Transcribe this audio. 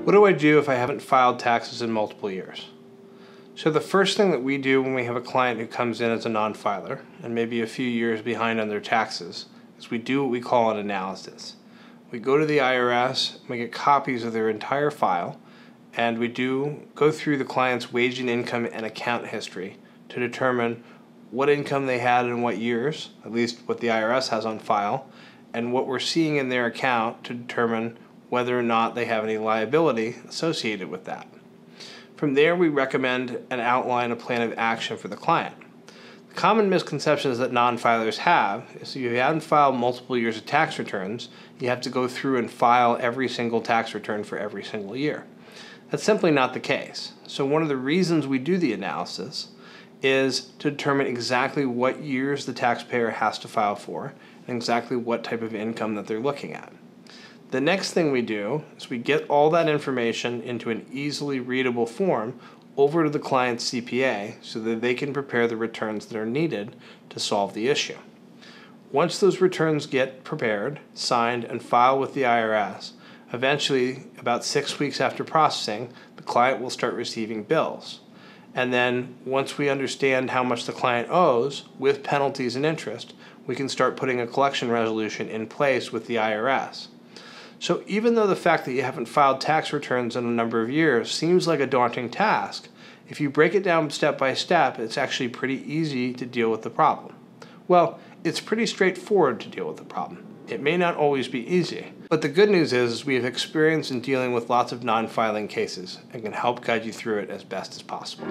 What do I do if I haven't filed taxes in multiple years? So the first thing that we do when we have a client who comes in as a non-filer and maybe a few years behind on their taxes is we do what we call an analysis. We go to the IRS, we get copies of their entire file, and we do go through the client's wage and income and account history to determine what income they had in what years, at least what the IRS has on file, and what we're seeing in their account to determine whether or not they have any liability associated with that. From there, we recommend and outline a plan of action for the client. The common misconceptions that non-filers have is if you haven't filed multiple years of tax returns, you have to go through and file every single tax return for every single year. That's simply not the case. So one of the reasons we do the analysis is to determine exactly what years the taxpayer has to file for and exactly what type of income that they're looking at. The next thing we do is we get all that information into an easily readable form over to the client's CPA so that they can prepare the returns that are needed to solve the issue. Once those returns get prepared, signed, and filed with the IRS, eventually, about 6 weeks after processing, the client will start receiving bills. And then once we understand how much the client owes, with penalties and interest, we can start putting a collection resolution in place with the IRS. So even though the fact that you haven't filed tax returns in a number of years seems like a daunting task, if you break it down step by step, it's actually pretty easy to deal with the problem. Well, it's pretty straightforward to deal with the problem. It may not always be easy, but the good news is we have experience in dealing with lots of non-filing cases and can help guide you through it as best as possible.